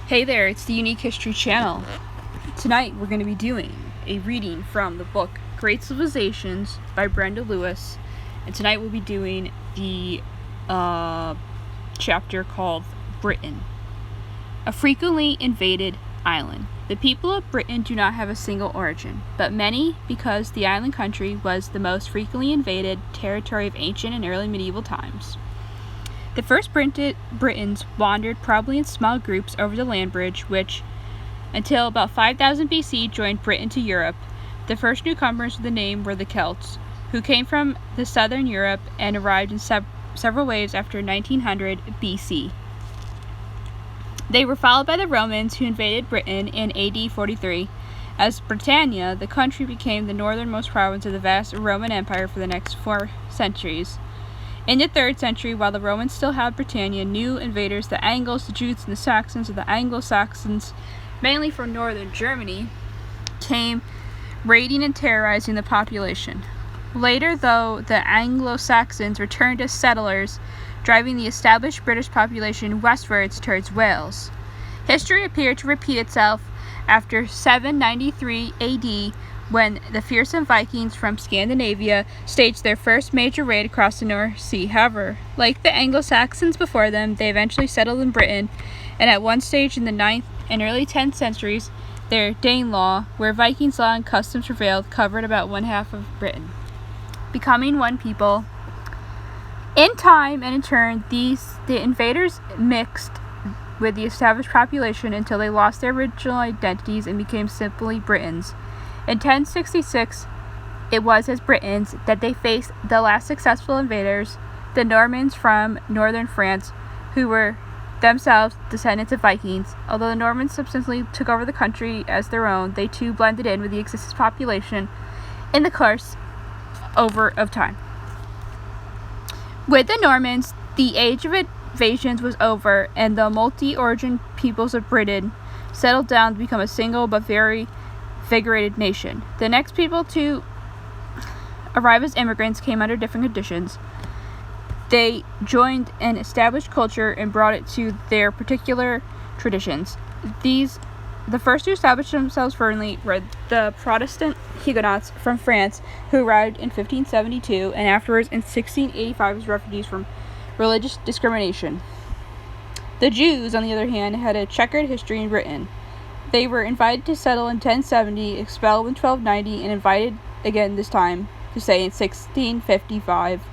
Hey there, it's the Unique History Channel. Tonight we're going to be doing a reading from the book Great Civilizations by Brenda Lewis. And tonight we'll be doing the chapter called Britain, a frequently invaded island. The people of Britain do not have a single origin, but many because the island country was the most frequently invaded territory of ancient and early medieval times. The first Britons wandered probably in small groups over the land bridge, which, until about 5000 BC, joined Britain to Europe. The first newcomers with the name were the Celts, who came from the southern Europe and arrived in several waves after 1900 BC. They were followed by the Romans, who invaded Britain in AD 43. As Britannia, the country became the northernmost province of the vast Roman Empire for the next 4 centuries. In the 3rd century, while the Romans still had Britannia, new invaders, the Angles, the Jutes, and the Saxons, or the Anglo-Saxons, mainly from northern Germany, came raiding and terrorizing the population. Later, though, the Anglo-Saxons returned as settlers, driving the established British population westwards towards Wales. History appeared to repeat itself after 793 AD, when the fearsome Vikings from Scandinavia staged their first major raid across the North Sea. However, like the Anglo-Saxons before them, they eventually settled in Britain, and at one stage in the 9th and early 10th centuries, their Danelaw, where Vikings' law and customs prevailed, covered about one half of Britain, becoming one people. In time and in turn, the invaders mixed with the established population until they lost their original identities and became simply Britons. In 1066, it was as Britons that they faced the last successful invaders, the Normans from northern France, who were themselves descendants of Vikings. Although the Normans subsequently took over the country as their own, they too blended in with the existing population in the course of time. With the Normans, the age of invasions was over, and the multi-origin peoples of Britain settled down to become a single but very invigorated nation. The next people to arrive as immigrants came under different conditions. They joined an established culture and brought it to their particular traditions. The first to establish themselves firmly were the Protestant Huguenots from France, who arrived in 1572 and afterwards in 1685 as refugees from religious discrimination. The Jews, on the other hand, had a checkered history in Britain. They were invited to settle in 1070, expelled in 1290, and invited again this time to stay in 1655.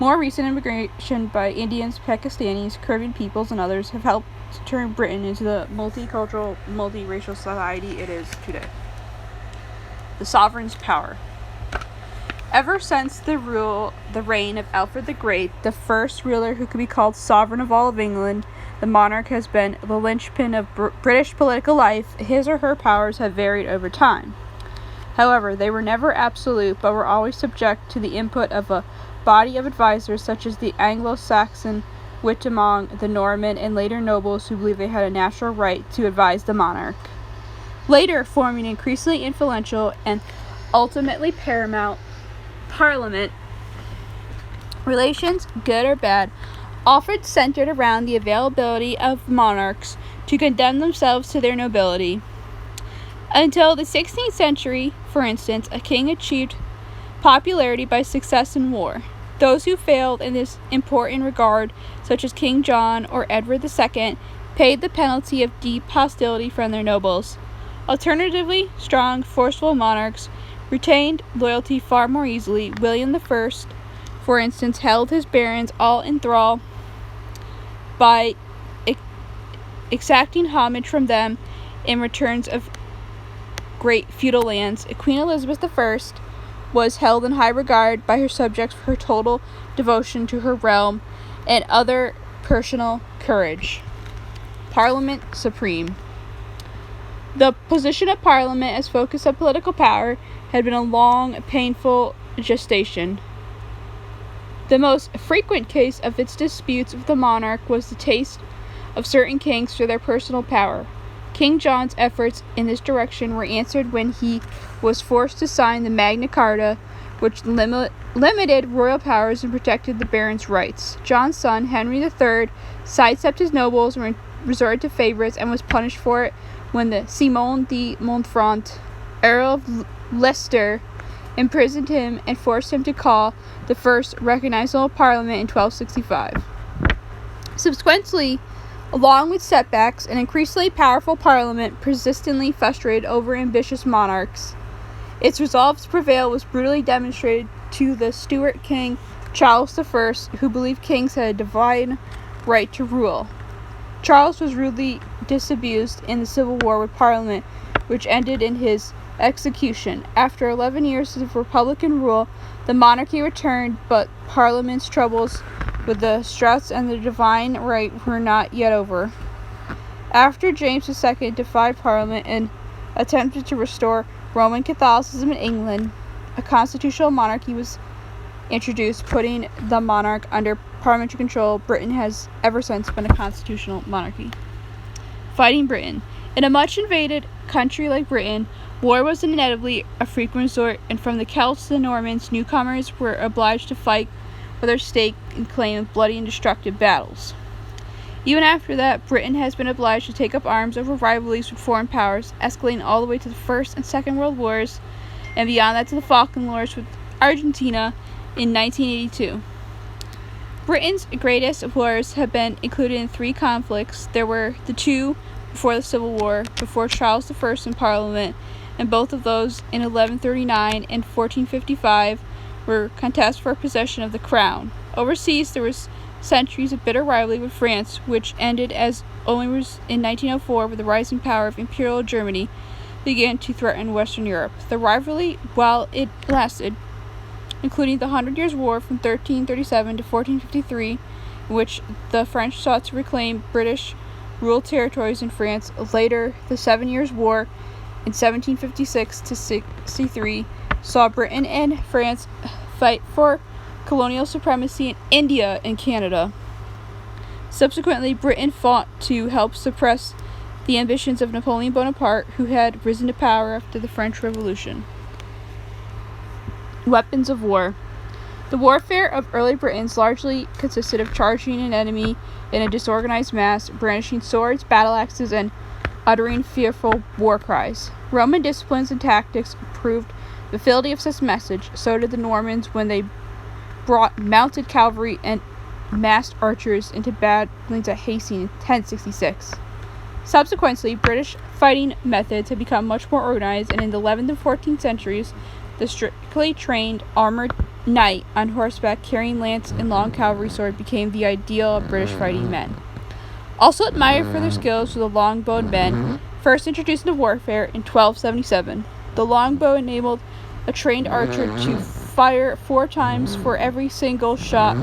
More recent immigration by Indians, Pakistanis, Caribbean peoples, and others have helped to turn Britain into the multicultural, multiracial society it is today. The sovereign's power. Ever since the reign of Alfred the Great, the first ruler who could be called sovereign of all of England, the monarch has been the linchpin of British political life. His or her powers have varied over time. However, they were never absolute, but were always subject to the input of a body of advisors such as the Anglo-Saxon, wit among the Norman, and later nobles who believed they had a natural right to advise the monarch. Later, forming an increasingly influential and ultimately paramount Parliament, relations, good or bad, often centered around the availability of monarchs to condemn themselves to their nobility. Until the 16th century, for instance, a king achieved popularity by success in war. Those who failed in this important regard, such as King John or Edward II, paid the penalty of deep hostility from their nobles. Alternatively, strong, forceful monarchs retained loyalty far more easily. William I, for instance, held his barons all in thrall by exacting homage from them in returns of great feudal lands. Queen Elizabeth I was held in high regard by her subjects for her total devotion to her realm and other personal courage. Parliament supreme. The position of Parliament as focus of political power had been a long, painful gestation. The most frequent case of its disputes with the monarch was the taste of certain kings for their personal power. King John's efforts in this direction were answered when he was forced to sign the Magna Carta, which limited royal powers and protected the barons' rights. John's son, Henry III, sidestepped his nobles and resorted to favorites and was punished for it when the Simon de Montfort, Earl of Leicester, imprisoned him and forced him to call the first recognizable parliament in 1265. Subsequently, along with setbacks, an increasingly powerful parliament persistently frustrated over-ambitious monarchs. Its resolve to prevail was brutally demonstrated to the Stuart king Charles I, who believed kings had a divine right to rule. Charles was rudely disabused in the civil war with Parliament, which ended in his execution. After 11 years of republican rule, the monarchy returned, but Parliament's troubles with the Strouts and the divine right were not yet over. After James II defied Parliament and attempted to restore Roman Catholicism in England, a constitutional monarchy was introduced, putting the monarch under parliamentary control. Britain has ever since been a constitutional monarchy. Fighting Britain. In a much invaded country like Britain, war was inevitably a frequent resort, and from the Celts to the Normans, newcomers were obliged to fight for their stake and claim in bloody and destructive battles. Even after that, Britain has been obliged to take up arms over rivalries with foreign powers, escalating all the way to the First and Second World Wars, and beyond that to the Falkland Wars with Argentina in 1982. Britain's greatest wars have been included in 3 conflicts. There were the 2 before the Civil War, before Charles I in Parliament, and both of those in 1139 and 1455 were contests for possession of the crown. Overseas, there was centuries of bitter rivalry with France, which ended as only in 1904 with the rising power of Imperial Germany began to threaten Western Europe. The rivalry, while it lasted, including the 100 Years' War from 1337 to 1453, in which the French sought to reclaim British ruled territories in France. Later, the 7 Years' War in 1756 to 63 saw Britain and France fight for colonial supremacy in India and Canada. Subsequently, Britain fought to help suppress the ambitions of Napoleon Bonaparte, who had risen to power after the French Revolution. Weapons of war. The warfare of early Britons largely consisted of charging an enemy in a disorganized mass, brandishing swords, battle axes, and uttering fearful war cries. Roman disciplines and tactics proved the fidelity of such message. So did the Normans when they brought mounted cavalry and massed archers into battlings at Hastings in 1066. Subsequently, British fighting methods had become much more organized, and in the 11th and 14th centuries, the strictly trained armored knight on horseback carrying lance and long cavalry sword became the ideal of British fighting men. Also admired for their skills were the long-bowed men, first introduced into warfare in 1277. The longbow enabled a trained archer to fire 4 times for every single shot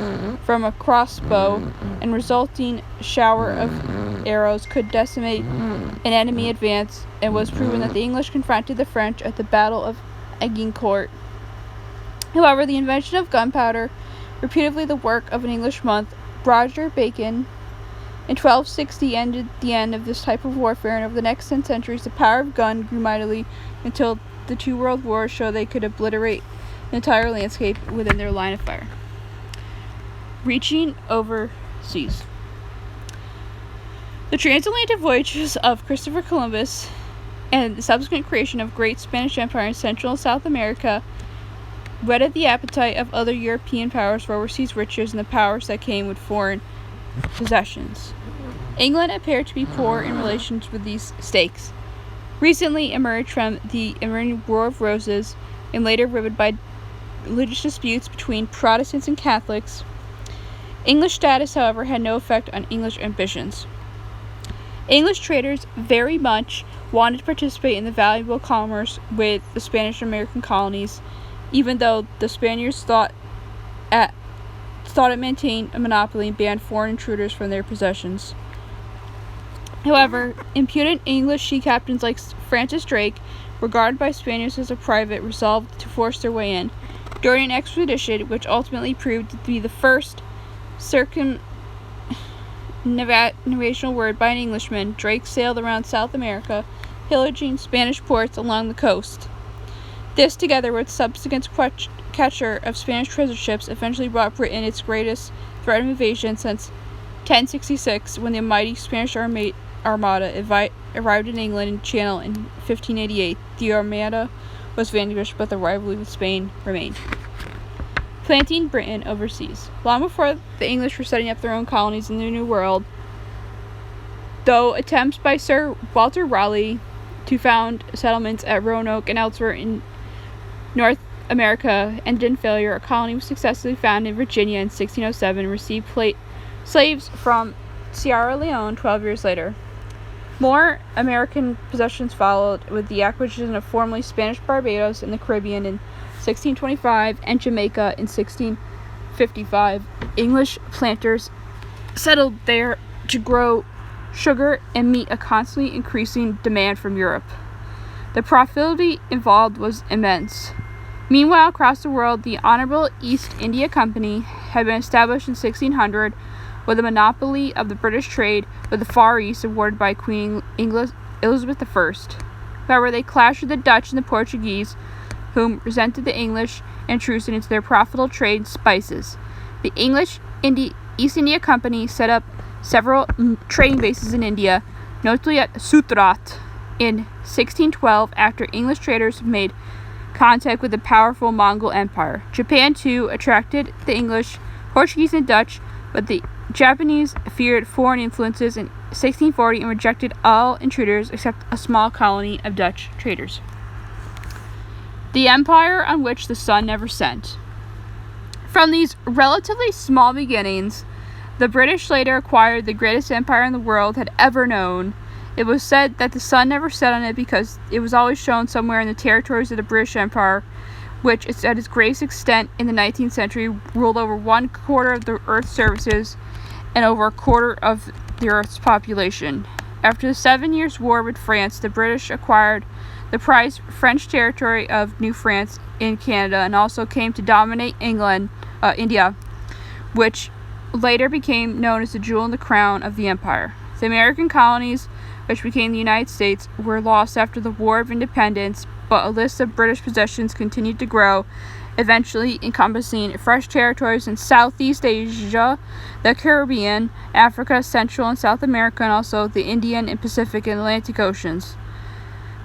from a crossbow, and resulting shower of arrows could decimate an enemy advance, and was proven that the English confronted the French at the Battle of Agincourt. However, the invention of gunpowder, reputedly the work of an English monk, Roger Bacon, in 1260 ended the end of this type of warfare, and over the next 10 centuries the power of gun grew mightily until the 2 world wars showed they could obliterate the entire landscape within their line of fire. Reaching overseas. The transatlantic voyages of Christopher Columbus and the subsequent creation of great Spanish empire in Central and South America whetted the appetite of other European powers for overseas riches and the powers that came with foreign possessions. England appeared to be poor in relations with these stakes. Recently emerged from the American War of Roses, and later riveted by religious disputes between Protestants and Catholics. English status, however, had no effect on English ambitions. English traders very much wanted to participate in the valuable commerce with the Spanish American colonies, even though the Spaniards thought it maintained a monopoly and banned foreign intruders from their possessions. However, impudent English sea captains like Francis Drake, regarded by Spaniards as a pirate, resolved to force their way in. During an expedition, which ultimately proved to be the first circumnavigational word by an Englishman, Drake sailed around South America, pillaging Spanish ports along the coast. This, together with subsequent capture of Spanish treasure ships, eventually brought Britain its greatest threat of invasion since 1066, when the mighty Spanish Armada arrived in England and Channel in 1588, the Armada was vanquished, but the rivalry with Spain remained. Planting Britain overseas. Long before the English were setting up their own colonies in the New World, though attempts by Sir Walter Raleigh to found settlements at Roanoke and elsewhere in North America ended in failure, a colony was successfully founded in Virginia in 1607 and received slaves from Sierra Leone 12 years later. More American possessions followed, with the acquisition of formerly Spanish Barbados in the Caribbean in 1625 and Jamaica in 1655. English planters settled there to grow sugar and meet a constantly increasing demand from Europe. The profitability involved was immense. Meanwhile, across the world, the Honorable East India Company had been established in 1600 with a monopoly of the British trade with the Far East awarded by Queen Elizabeth I. However, they clashed with the Dutch and the Portuguese, whom resented the English and intruded into their profitable trade in spices. The English East India Company set up several trading bases in India, notably at Surat in 1612 after English traders made contact with the powerful Mongol Empire. Japan, too, attracted the English, Portuguese, and Dutch, but the Japanese feared foreign influences in 1640 and rejected all intruders except a small colony of Dutch traders. The empire on which the sun never set. From these relatively small beginnings, the British later acquired the greatest empire in the world had ever known. It was said that the sun never set on it because it was always shown somewhere in the territories of the British Empire, which at its greatest extent in the 19th century ruled over 1/4 of the Earth's surfaces and over 1/4 of the Earth's population. After the 7 Years' War with France, the British acquired the prized French territory of New France in Canada and also came to dominate India, which later became known as the jewel in the crown of the empire. The American colonies, which became the United States, were lost after the War of Independence, but a list of British possessions continued to grow, eventually encompassing fresh territories in Southeast Asia, the Caribbean, Africa, Central and South America, and also the Indian and Pacific and Atlantic Oceans.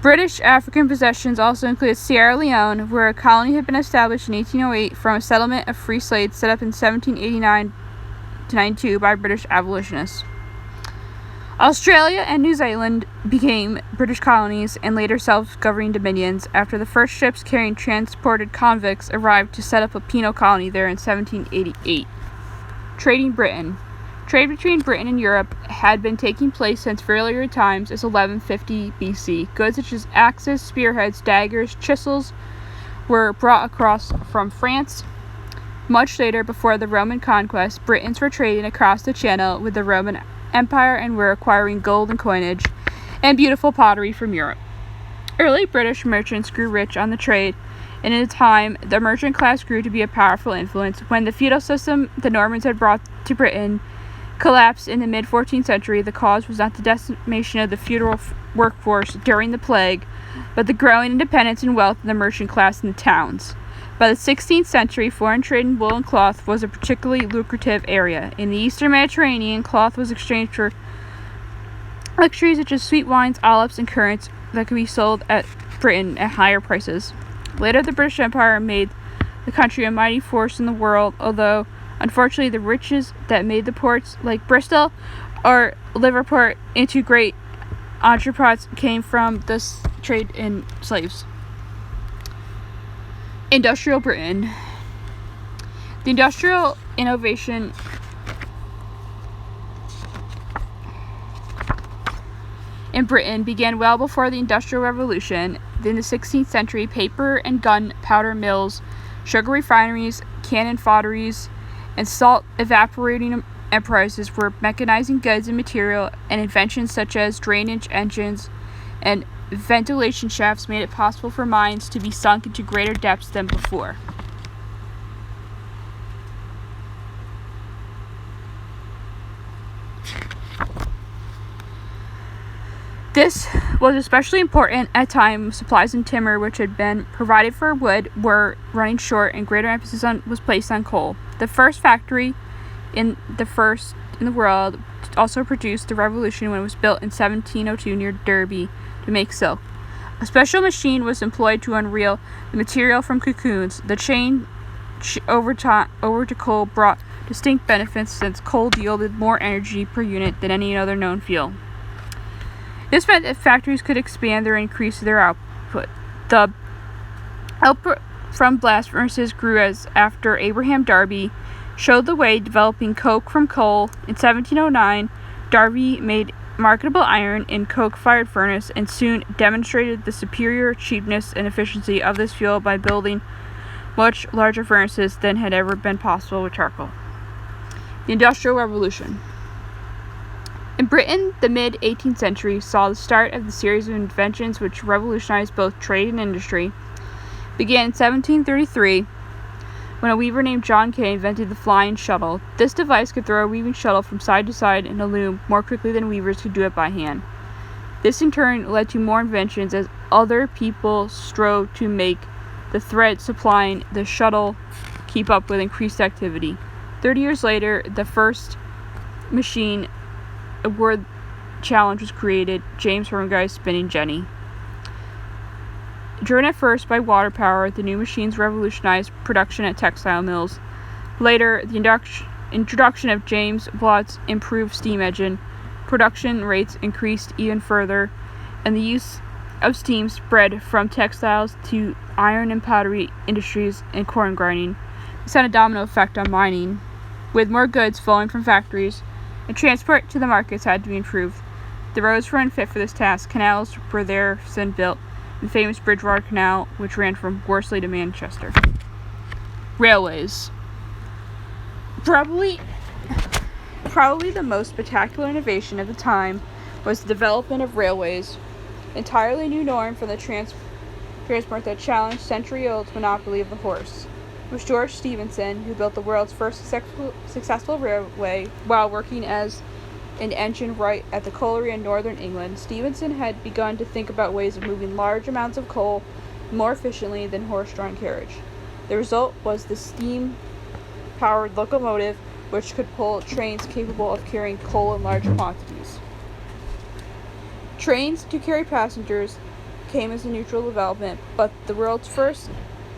British African possessions also included Sierra Leone, where a colony had been established in 1808 from a settlement of free slaves set up in 1789-92 by British abolitionists. Australia and New Zealand became British colonies and later self-governing dominions after the first ships carrying transported convicts arrived to set up a penal colony there in 1788. Trading Britain. Trade between Britain and Europe had been taking place since earlier times as 1150 BC. Goods such as axes, spearheads, daggers, chisels were brought across from France. Much later, before the Roman conquest, Britons were trading across the Channel with the Roman Empire and were acquiring gold and coinage and beautiful pottery from Europe. Early British merchants grew rich on the trade, and in time, the merchant class grew to be a powerful influence. When the feudal system the Normans had brought to Britain collapsed in the mid-14th century, the cause was not the decimation of the feudal workforce during the plague, but the growing independence and wealth of the merchant class in the towns. By the 16th century, foreign trade in wool and cloth was a particularly lucrative area. In the Eastern Mediterranean, cloth was exchanged for luxuries such as sweet wines, olives, and currants that could be sold at Britain at higher prices. Later, the British Empire made the country a mighty force in the world, although unfortunately the riches that made the ports like Bristol or Liverpool into great entrepôts came from this trade in slaves. Industrial Britain. The industrial innovation in Britain began well before the Industrial Revolution. In the 16th century, paper and gunpowder mills, sugar refineries, cannon foundries, and salt evaporating enterprises were mechanizing goods and material, and inventions such as drainage engines and ventilation shafts made it possible for mines to be sunk into greater depths than before. This was especially important at a time when supplies in timber, which had been provided for wood, were running short, and greater emphasis was placed on coal. The first factory in the first in the world, also produced the revolution when it was built in 1702 near Derby to make silk. A special machine was employed to unreel the material from cocoons. The change over to coal brought distinct benefits since coal yielded more energy per unit than any other known fuel. This meant that factories could expand or increase their output. The output from blast furnaces grew as after Abraham Darby showed the way developing coke from coal. In 1709, Darby made marketable iron in coke-fired furnace and soon demonstrated the superior cheapness and efficiency of this fuel by building much larger furnaces than had ever been possible with charcoal. The Industrial Revolution. In Britain, the mid-18th century saw the start of the series of inventions which revolutionized both trade and industry. It began in 1733 when a weaver named John Kay invented the flying shuttle. This device could throw a weaving shuttle from side to side in a loom more quickly than weavers could do it by hand. This in turn led to more inventions as other people strove to make the thread supplying the shuttle keep up with increased activity. 30 years later, the first machine word challenge was created, James Hernandez spinning jenny. Driven at first by water power, the new machines revolutionized production at textile mills. Later, the introduction of James Watt's improved steam engine. Production rates increased even further, and the use of steam spread from textiles to iron and pottery industries and corn grinding. This had a domino effect on mining. With more goods flowing from factories, and transport to the markets had to be improved. The roads were unfit for this task. Canals were there soon built. The famous Bridgewater Canal, which ran from Worsley to Manchester. Railways. Probably the most spectacular innovation of the time was the development of railways, entirely new norm for the transport that challenged century-old monopoly of the horse. It was George Stephenson who built the world's first successful railway while working as an engine wright at the colliery in northern England. Stephenson had begun to think about ways of moving large amounts of coal more efficiently than horse-drawn carriage. The result was the steam-powered locomotive, which could pull trains capable of carrying coal in large quantities. Trains to carry passengers came as a neutral development, but the world's first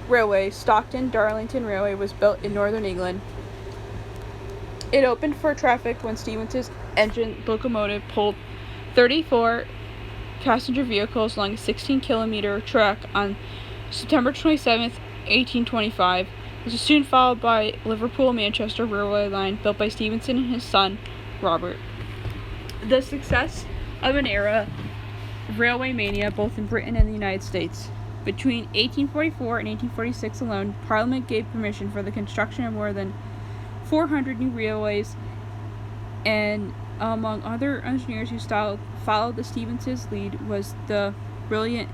railway, Stockton-Darlington Railway, was built in northern England. It opened for traffic when Stephenson's engine locomotive pulled 34 passenger vehicles along a 16-kilometer track on September 27, 1825. This was soon followed by Liverpool-Manchester railway line built by Stephenson and his son, Robert. The success of an era of railway mania both in Britain and the United States. Between 1844 and 1846 alone, Parliament gave permission for the construction of more than 400 new railways, and among other engineers who followed the Stephenson's lead was the brilliant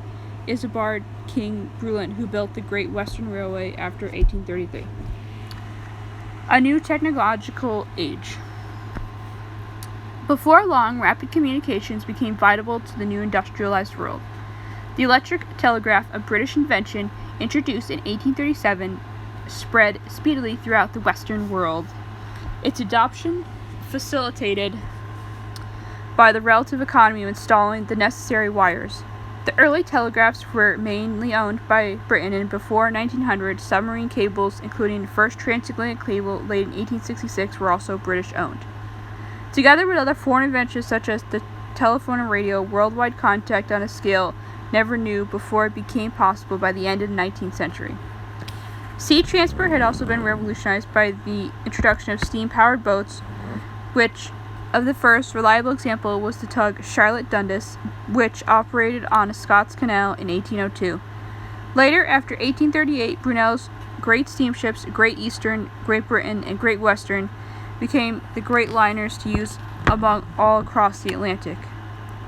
Isambard King Brulin, who built the Great Western Railway after 1833. A new technological age. Before long, rapid communications became vital to the new industrialized world. The electric telegraph, a British invention introduced in 1837, spread speedily throughout the Western world. Its adoption facilitated by the relative economy of installing the necessary wires. The early telegraphs were mainly owned by Britain, and before 1900, submarine cables, including the first transatlantic cable laid in 1866, were also British owned. Together with other foreign inventions such as the telephone and radio, worldwide contact on a scale never knew before it became possible by the end of the 19th century. Sea transport had also been revolutionized by the introduction of steam-powered boats, which of the first reliable example was the tug Charlotte Dundas, which operated on a Scots canal in 1802. Later, after 1838, Brunel's great steamships, Great Eastern, Great Britain, and Great Western, became the great liners to use among all across the Atlantic.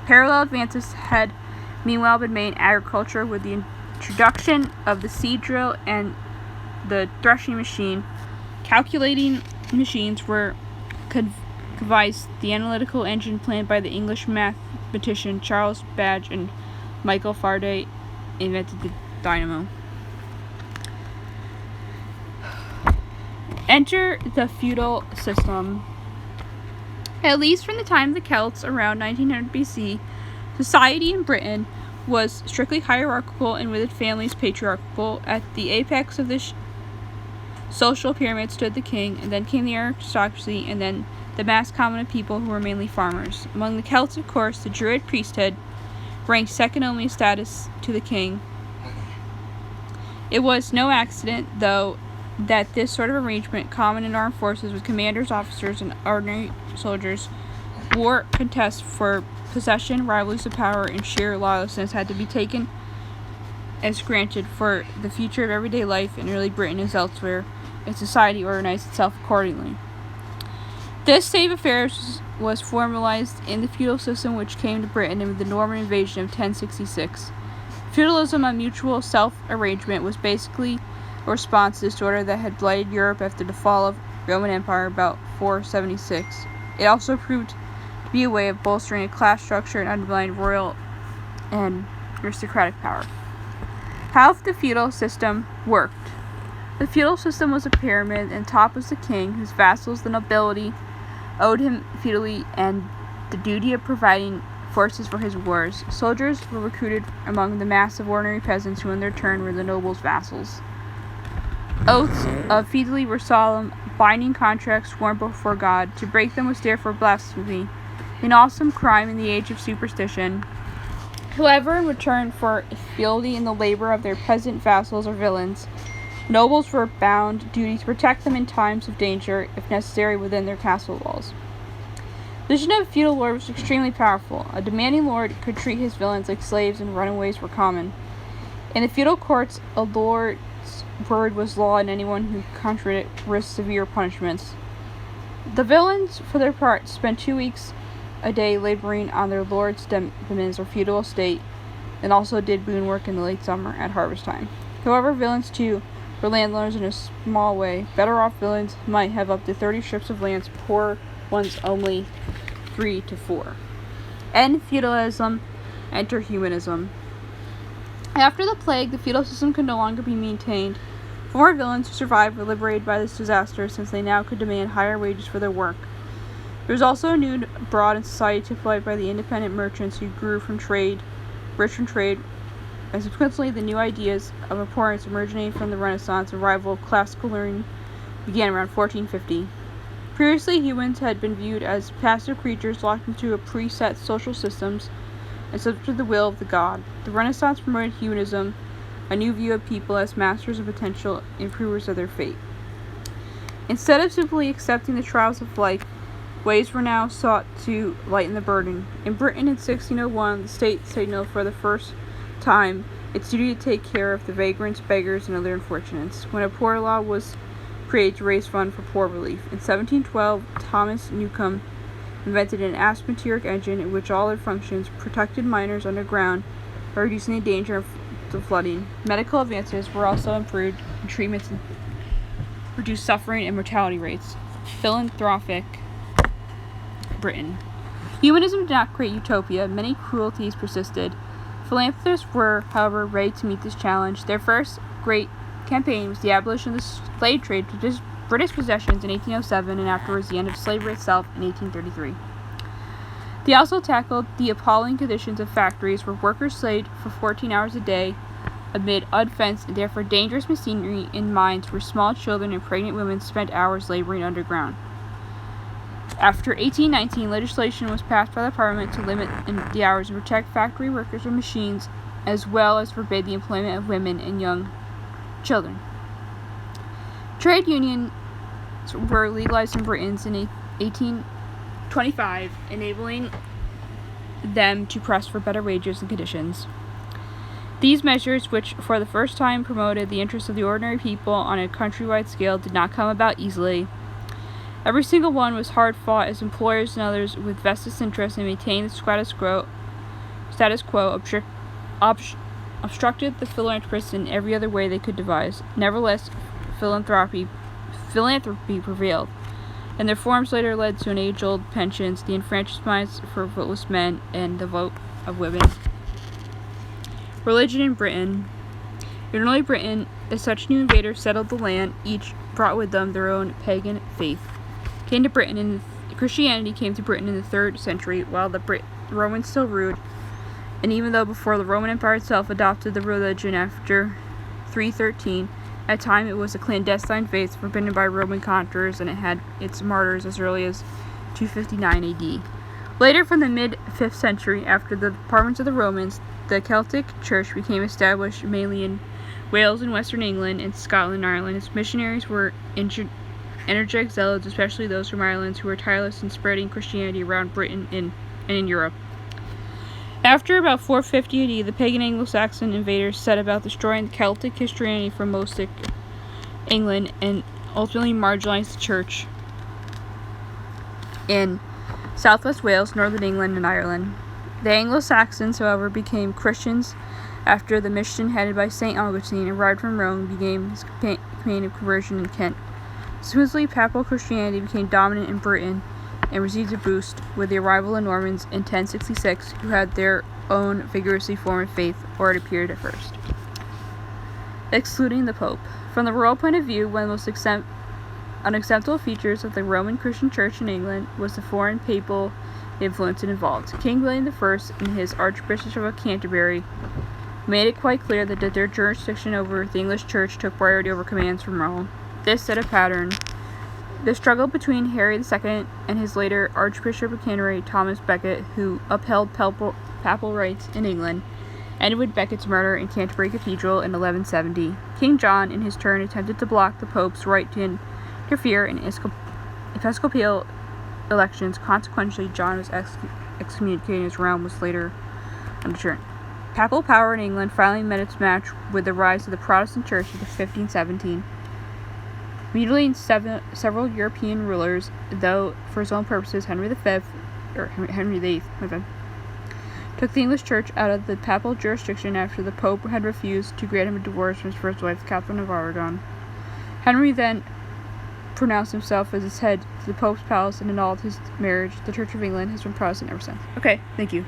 Parallel advances had meanwhile been made in agriculture with the introduction of the seed drill and the threshing machine. Calculating machines were devised. The analytical engine planned by the English mathematician Charles Babbage and Michael Faraday invented the dynamo. Enter the feudal system. At least from the time of the Celts, around 1900 BC, society in Britain was strictly hierarchical and with its families patriarchal. At the apex of the social pyramid stood the king, and then came the aristocracy, and then the mass common of people who were mainly farmers. Among the Celts, of course, the Druid priesthood ranked second only in status to the king. It was no accident, though, that this sort of arrangement, common in armed forces with commanders, officers, and ordinary soldiers, war contests for possession, rivalries of power, and sheer lawlessness had to be taken as granted for the future of everyday life in early Britain as elsewhere, and society organized itself accordingly. This state of affairs was formalized in the feudal system which came to Britain with the Norman invasion of 1066. Feudalism on mutual self-arrangement was basically a response to this disorder that had blighted Europe after the fall of Roman Empire about 476. It also proved to be a way of bolstering a class structure and underlying royal and aristocratic power. How the feudal system worked. The feudal system was a pyramid, and top was the king, whose vassals, the nobility, owed him feudally and the duty of providing forces for his wars. Soldiers were recruited among the mass of ordinary peasants, who in their turn were the nobles' vassals. Oaths of fealty were solemn, binding contracts sworn before God. To break them was therefore blasphemy, an awesome crime in the age of superstition. However, in return for fealty in the labor of their peasant vassals or villains, nobles were bound duty to protect them in times of danger, if necessary, within their castle walls. The position of a feudal lord was extremely powerful. A demanding lord could treat his villains like slaves, and runaways were common. In the feudal courts, a lord's word was law, and anyone who contradicted risked severe punishments. The villains, for their part, spent 2 weeks a day laboring on their lord's demesnes or feudal estate, and also did boon work in the late summer at harvest time. However, villains too were landowners in a small way. Better off villains might have up to 30 strips of land, poor ones only 3 to 4. End feudalism, enter humanism. After the plague, the feudal system could no longer be maintained. Former villains who survived were liberated by this disaster, since they now could demand higher wages for their work. There was also a new abroad in society typified by the independent merchants who grew from trade, rich from trade, and subsequently the new ideas of importance originating from the Renaissance. A revival of classical learning began around 1450. Previously, humans had been viewed as passive creatures locked into a preset social systems and subject to the will of the god. The Renaissance promoted humanism, a new view of people as masters and potential improvers of their fate. Instead of simply accepting the trials of life, ways were now sought to lighten the burden. In Britain in 1601, the state signaled for the first time its duty to take care of the vagrants, beggars, and other unfortunates, when a poor law was created to raise funds for poor relief. In 1712, Thomas Newcomb invented an atmospheric engine in which all their functions protected miners underground by reducing the danger of the flooding. Medical advances were also improved, and treatments reduced suffering and mortality rates. Philanthropic Britain. Humanism did not create utopia. Many cruelties persisted. Philanthropists were, however, ready to meet this challenge. Their first great campaign was the abolition of the slave trade to British possessions in 1807, and afterwards the end of slavery itself in 1833. They also tackled the appalling conditions of factories where workers slaved for 14 hours a day amid unfenced and therefore dangerous machinery in mines where small children and pregnant women spent hours laboring underground. After 1819, legislation was passed by the Parliament to limit the hours and protect factory workers with machines, as well as forbid the employment of women and young children. Trade unions were legalized in Britain in 1825, enabling them to press for better wages and conditions. These measures, which for the first time promoted the interests of the ordinary people on a countrywide scale, did not come about easily. Every single one was hard fought, as employers and others with vested interest in maintaining the status quo obstructed the philanthropists in every other way they could devise. Nevertheless, philanthropy prevailed, and their forms later led to an age-old pensions, the enfranchisement for voteless men, and the vote of women. Religion in Britain. In early Britain, as such new invaders settled the land, each brought with them their own pagan faith. Came to Britain in the Christianity came to Britain in the 3rd century, while the Romans still ruled, and even though before the Roman Empire itself adopted the religion after 313, at the time it was a clandestine faith forbidden by Roman conquerors, and it had its martyrs as early as 259 AD. Later, from the mid-5th century, after the departments of the Romans, the Celtic Church became established mainly in Wales and Western England and Scotland and Ireland. Its missionaries were energetic zealots, especially those from Ireland, who were tireless in spreading Christianity around Britain and in Europe. After about 450 AD, the pagan Anglo-Saxon invaders set about destroying Celtic Christianity from most of England and ultimately marginalized the church in southwest Wales, northern England, and Ireland. The Anglo-Saxons, however, became Christians after the mission headed by St. Augustine arrived from Rome and began his campaign of conversion in Kent. Smoothly, Papal Christianity became dominant in Britain and received a boost with the arrival of Normans in 1066, who had their own vigorously formed faith, or it appeared at first. Excluding the Pope. From the royal point of view, one of the most unacceptable features of the Roman Christian Church in England was the foreign papal influence it involved. King William I and his Archbishop of Canterbury made it quite clear that their jurisdiction over the English Church took priority over commands from Rome. This set a pattern. The struggle between Henry II and his later Archbishop of Canterbury, Thomas Becket, who upheld papal rights in England, ended with Becket's murder in Canterbury Cathedral in 1170. King John, in his turn, attempted to block the Pope's right to interfere in episcopal elections. Consequently, John was excommunicated and his realm was later undeterred. Papal power in England finally met its match with the rise of the Protestant Church in 1517. Immediately, several European rulers, though for his own purposes, Henry VIII, took the English Church out of the papal jurisdiction after the Pope had refused to grant him a divorce from his first wife, Catherine of Aragon. Henry then pronounced himself as his head to the Pope's palace and annulled his marriage. The Church of England has been Protestant ever since. Okay, thank you.